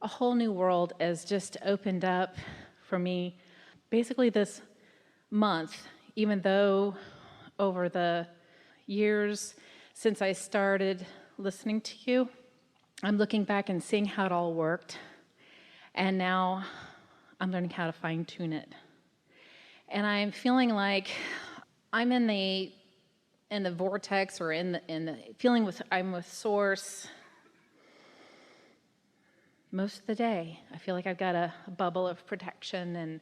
a whole new world has just opened up for me basically this month, even though over the years since I started listening to you, I'm looking back and seeing how it all worked, and now I'm learning how to fine-tune it. And I'm feeling like I'm in the vortex, or in the feeling I'm with Source most of the day. I feel like I've got a bubble of protection, and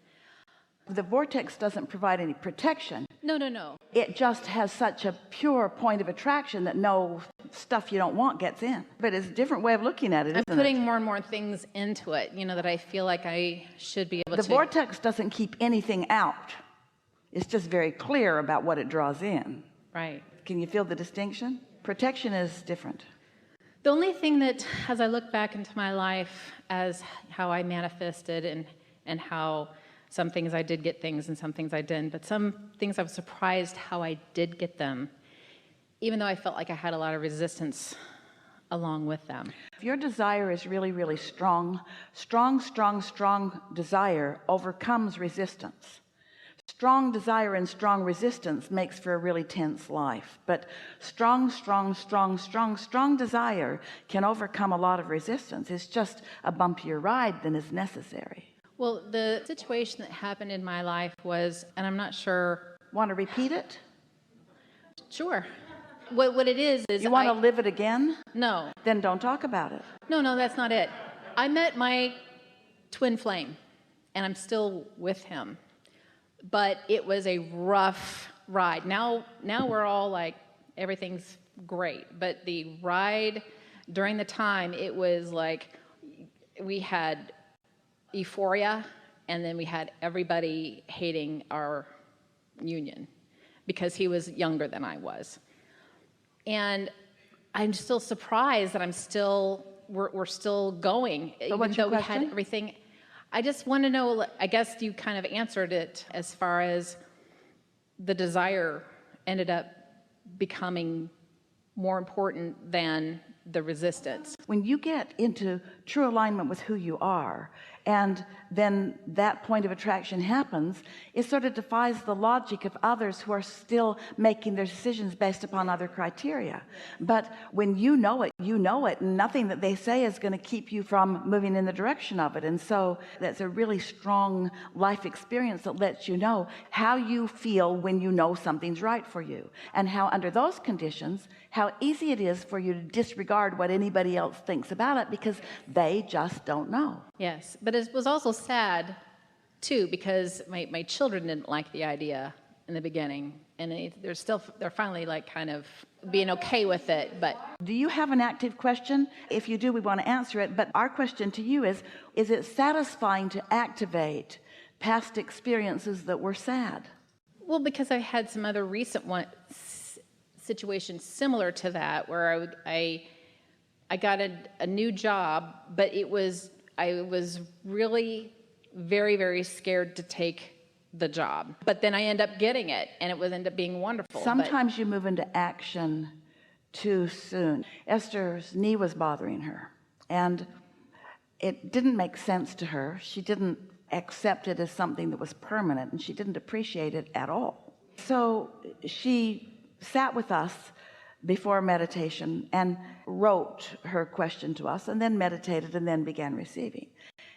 the vortex doesn't provide any protection. No. It just has such a pure point of attraction that no stuff you don't want gets in. But it's a different way of looking at it, isn't it? I'm putting more and more things into it, that I feel like I should be able to. The vortex doesn't keep anything out. It's just very clear about what it draws in. Right. Can you feel the distinction? Protection is different. The only thing that, as I look back into my life as how I manifested and how some things I did get things and some things I didn't, but some things I was surprised how I did get them, even though I felt like I had a lot of resistance along with them. If your desire is really, really strong desire overcomes resistance. Strong desire and strong resistance makes for a really tense life, but strong desire can overcome a lot of resistance. It's just a bumpier ride than is necessary. Well, the situation that happened in my life was, and I'm not sure. Want to repeat it? Sure. What it is you want to live it again? No. Then don't talk about it. No, that's not it. I met my twin flame, and I'm still with him. But it was a rough ride. Now we're all like, everything's great. But the ride during the time, it was like we had euphoria, and then we had everybody hating our union because he was younger than I was. And I'm still surprised that we're still going, so even though we had everything. I just want to know, I guess you kind of answered it as far as the desire ended up becoming more important than the resistance. When you get into true alignment with who you are, and then that point of attraction happens, it sort of defies the logic of others who are still making their decisions based upon other criteria. But when you know it, and nothing that they say is going to keep you from moving in the direction of it. And so that's a really strong life experience that lets you know how you feel when you know something's right for you, and how under those conditions, how easy it is for you to disregard what anybody else thinks about it because they just don't know. Yes, but it was also sad too, because my children didn't like the idea in the beginning, and they're finally like kind of being okay with it. But do you have an active question? If you do, we want to answer it. But our question to you is it satisfying to activate past experiences that were sad? Well, because I had some other recent situations similar to that, where I got a new job, but I was really very, very scared to take the job. But then I end up getting it, and it would end up being wonderful. Sometimes you move into action too soon. Esther's knee was bothering her, and it didn't make sense to her. She didn't accept it as something that was permanent, and she didn't appreciate it at all. So she sat with us before meditation and wrote her question to us, and then meditated, and then began receiving.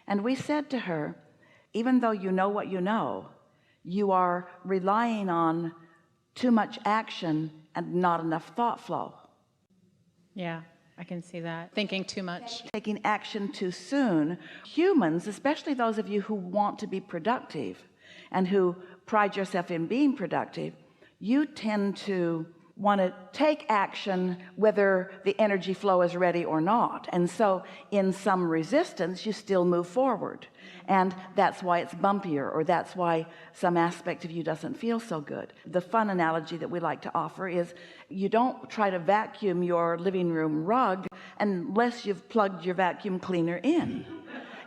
And we said to her, even though you know what you know, you are relying on too much action and not enough thought flow. Yeah, I can see that. Thinking too much. Taking action too soon. Humans, especially those of you who want to be productive and who pride yourself in being productive, you tend to want to take action whether the energy flow is ready or not. And so in some resistance, you still move forward. And that's why it's bumpier, or that's why some aspect of you doesn't feel so good. The fun analogy that we like to offer is you don't try to vacuum your living room rug unless you've plugged your vacuum cleaner in.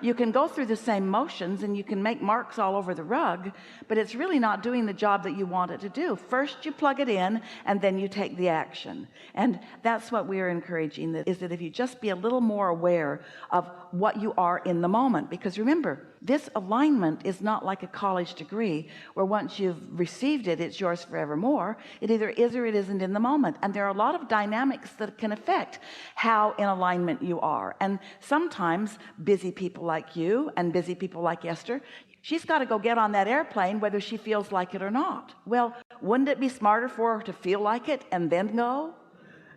you can go through the same motions and you can make marks all over the rug, but it's really not doing the job that you want it to do. First you plug it in and then you take the action. And that's what we're encouraging, is that if you just be a little more aware of what you are in the moment, because remember, this alignment is not like a college degree where once you've received it, it's yours forevermore. It either is or it isn't in the moment. And there are a lot of dynamics that can affect how in alignment you are. And sometimes busy people like you and busy people like Esther, she's got to go get on that airplane whether she feels like it or not. Well, wouldn't it be smarter for her to feel like it and then go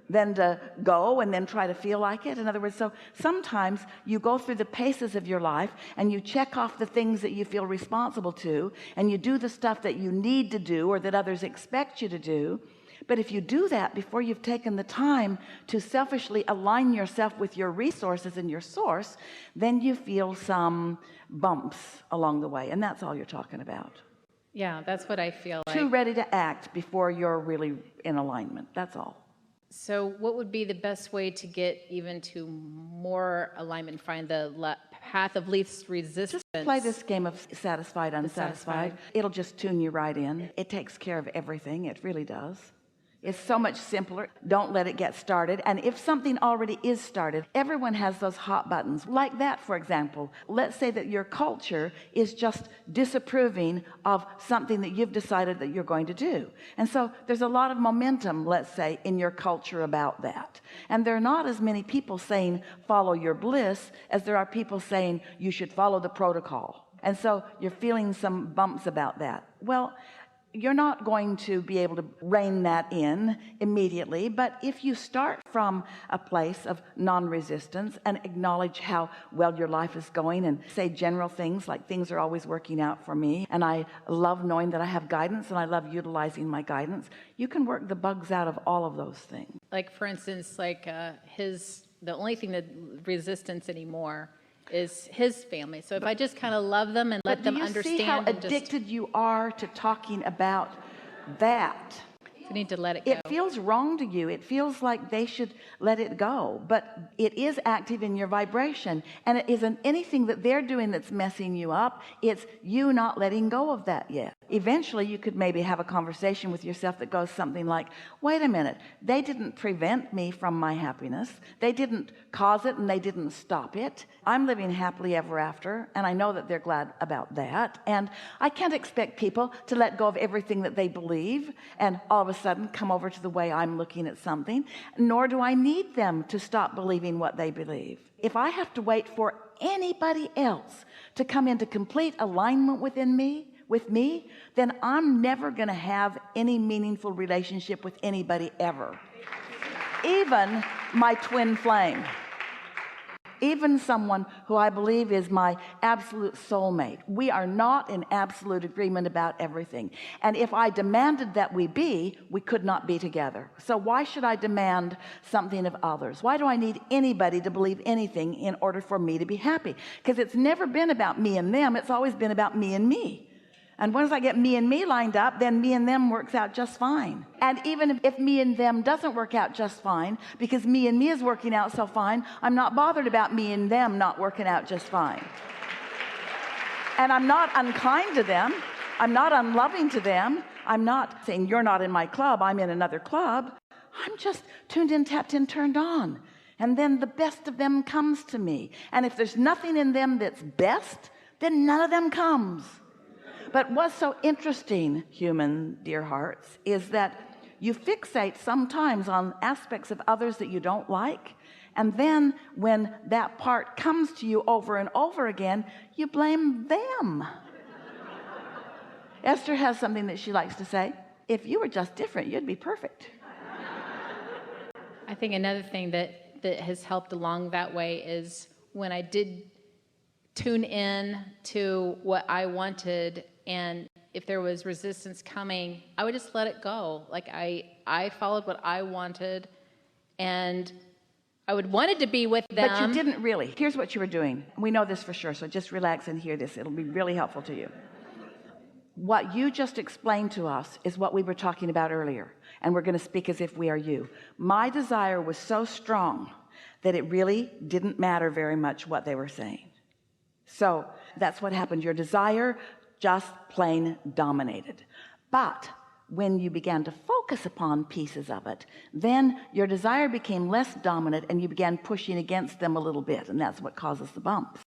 than to go and then try to feel like it? In other words, so sometimes you go through the paces of your life and you check off the things that you feel responsible to, and you do the stuff that you need to do or that others expect you to do. But if you do that before you've taken the time to selfishly align yourself with your resources and your source, then you feel some bumps along the way, and that's all you're talking about. Yeah, that's what I feel like. Too ready to act before you're really in alignment. That's all. So what would be the best way to get even to more alignment, find the path of least resistance? Just play this game of satisfied, unsatisfied. It'll just tune you right in. It takes care of everything. It really does. It's so much simpler. Don't let it get started. And if something already is started, everyone has those hot buttons. Like that, for example. Let's say that your culture is just disapproving of something that you've decided that you're going to do. And so there's a lot of momentum, let's say, in your culture about that. And there are not as many people saying, follow your bliss, as there are people saying, you should follow the protocol. And so you're feeling some bumps about that. Well, you're not going to be able to rein that in immediately, but if you start from a place of non-resistance and acknowledge how well your life is going and say general things like things are always working out for me, and I love knowing that I have guidance and I love utilizing my guidance, you can work the bugs out of all of those things. Like, for instance, like the only thing that resistance anymore is his family. So if I just kind of love them and let them understand. Do you see how addicted you are to talking about that? You need to let it go. It feels wrong to you. It feels like they should let it go, but it is active in your vibration, and it isn't anything that they're doing that's messing you up. It's you not letting go of that yet. Eventually you could maybe have a conversation with yourself that goes something like, wait a minute, they didn't prevent me from my happiness. They didn't cause it and they didn't stop it. I'm living happily ever after, and I know that they're glad about that. And I can't expect people to let go of everything that they believe and all of a sudden come over to the way I'm looking at something, nor do I need them to stop believing what they believe. If I have to wait for anybody else to come into complete alignment with me, then I'm never going to have any meaningful relationship with anybody ever. Even my twin flame. Even someone who I believe is my absolute soulmate. We are not in absolute agreement about everything. And if I demanded that we be, we could not be together. So why should I demand something of others? Why do I need anybody to believe anything in order for me to be happy? Because it's never been about me and them. It's always been about me and me. And once I get me and me lined up, then me and them works out just fine. And even if me and them doesn't work out just fine, because me and me is working out so fine, I'm not bothered about me and them not working out just fine. And I'm not unkind to them. I'm not unloving to them. I'm not saying you're not in my club, I'm in another club. I'm just tuned in, tapped in, turned on. And then the best of them comes to me. And if there's nothing in them that's best, then none of them comes. But what's so interesting, human dear hearts, is that you fixate sometimes on aspects of others that you don't like, and then when that part comes to you over and over again, you blame them. Esther has something that she likes to say: if you were just different, you'd be perfect. I think another thing that has helped along that way is when I did tune in to what I wanted, and if there was resistance coming, I would just let it go. Like I followed what I wanted, and I would wanted to be with them. But you didn't really. Here's what you were doing. We know this for sure, so just relax and hear this. It'll be really helpful to you. What you just explained to us is what we were talking about earlier, and we're going to speak as if we are you. My desire was so strong that it really didn't matter very much what they were saying. So that's what happened. Your desire just plain dominated. But when you began to focus upon pieces of it, then your desire became less dominant and you began pushing against them a little bit, and that's what causes the bumps.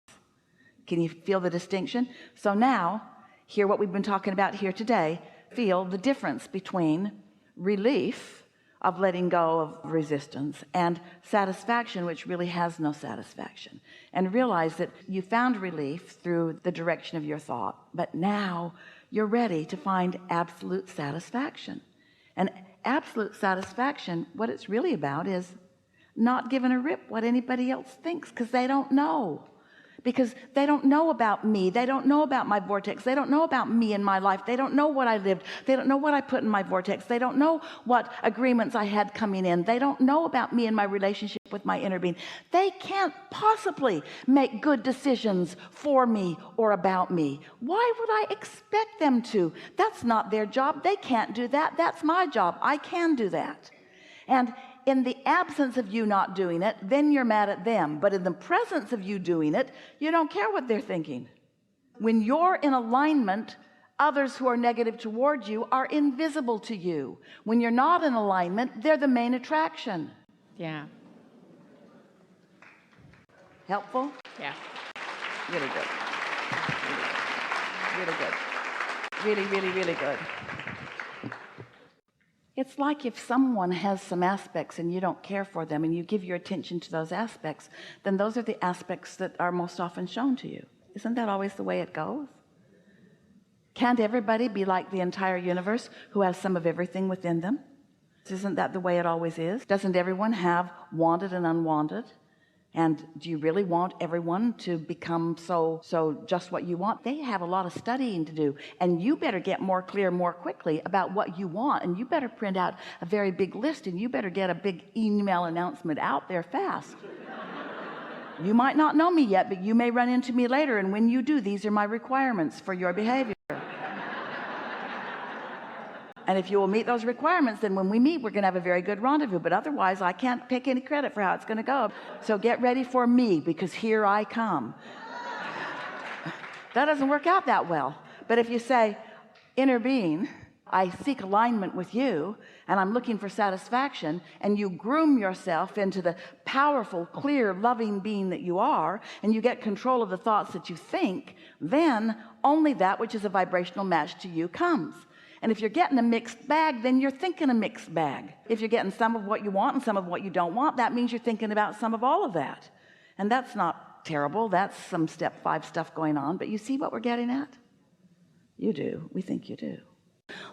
Can you feel the distinction? So now, hear what we've been talking about here today. Feel the difference between relief of letting go of resistance and satisfaction, which really has no satisfaction, and realize that you found relief through the direction of your thought, but now you're ready to find absolute satisfaction. And absolute satisfaction, what it's really about is not giving a rip what anybody else thinks, because they don't know. Because they don't know about me. They don't know about my vortex. They don't know about me and my life. They don't know what I lived. They don't know what I put in my vortex. They don't know what agreements I had coming in. They don't know about me and my relationship with my inner being. They can't possibly make good decisions for me or about me. Why would I expect them to? That's not their job. They can't do that. That's my job. I can do that. And in the absence of you not doing it, then you're mad at them. But in the presence of you doing it, you don't care what they're thinking. When you're in alignment, others who are negative towards you are invisible to you. When you're not in alignment, they're the main attraction. Yeah. Helpful? Yeah. Really good. Really good. Really, really, really good. It's like if someone has some aspects and you don't care for them and you give your attention to those aspects, then those are the aspects that are most often shown to you. Isn't that always the way it goes? Can't everybody be like the entire universe who has some of everything within them? Isn't that the way it always is? Doesn't everyone have wanted and unwanted? And do you really want everyone to become so just what you want? They have a lot of studying to do, and you better get more clear more quickly about what you want, and you better print out a very big list, and you better get a big email announcement out there fast. You might not know me yet, but you may run into me later, and when you do, these are my requirements for your behavior. And if you will meet those requirements, then when we meet, we're going to have a very good rendezvous. But otherwise, I can't take any credit for how it's going to go. So get ready for me, because here I come. That doesn't work out that well. But if you say, inner being, I seek alignment with you, and I'm looking for satisfaction, and you groom yourself into the powerful, clear, loving being that you are, and you get control of the thoughts that you think, then only that which is a vibrational match to you comes. And if you're getting a mixed bag, then you're thinking a mixed bag. If you're getting some of what you want and some of what you don't want, that means you're thinking about some of all of that. And that's not terrible. That's some step 5 stuff going on. But you see what we're getting at? You do. We think you do.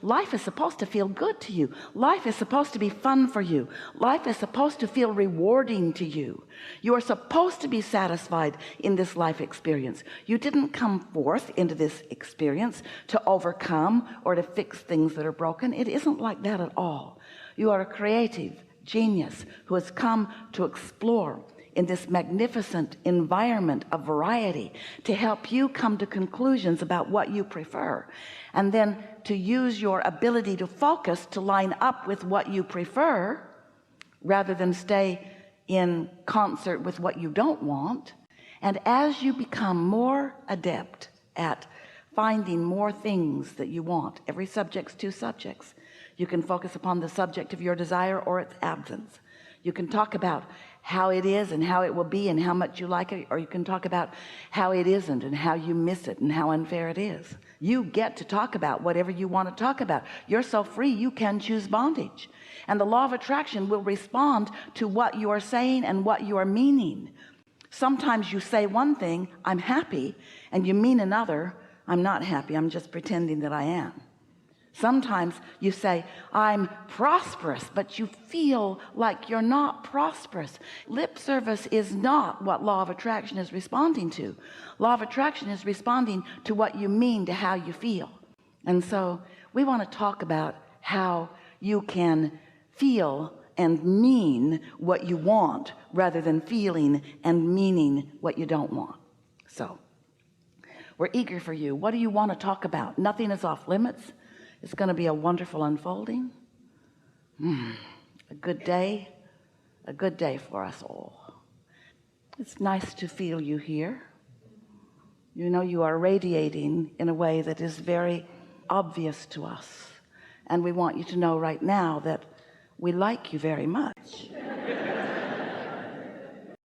Life is supposed to feel good to you. Life is supposed to be fun for you. Life is supposed to feel rewarding to you. You are supposed to be satisfied in this life experience. You didn't come forth into this experience to overcome or to fix things that are broken. It isn't like that at all. You are a creative genius who has come to explore in this magnificent environment of variety to help you come to conclusions about what you prefer, and then to use your ability to focus to line up with what you prefer rather than stay in concert with what you don't want. And as you become more adept at finding more things that you want, every subject's 2 subjects. You can focus upon the subject of your desire or its absence. You can talk about how it is and how it will be and how much you like it, or you can talk about how it isn't and how you miss it and how unfair it is. You get to talk about whatever you want to talk about. You're so free, you can choose bondage. And the law of attraction will respond to what you are saying and what you are meaning. Sometimes you say one thing, I'm happy, and you mean another, I'm not happy, I'm just pretending that I am. Sometimes you say, I'm prosperous, but you feel like you're not prosperous. Lip service is not what law of attraction is responding to. Law of attraction is responding to what you mean to how you feel. And so we want to talk about how you can feel and mean what you want rather than feeling and meaning what you don't want. So we're eager for you. What do you want to talk about? Nothing is off limits. It's going to be a wonderful unfolding. A good day for us all. It's nice to feel you here. You know, you are radiating in a way that is very obvious to us, and we want you to know right now that we like you very much.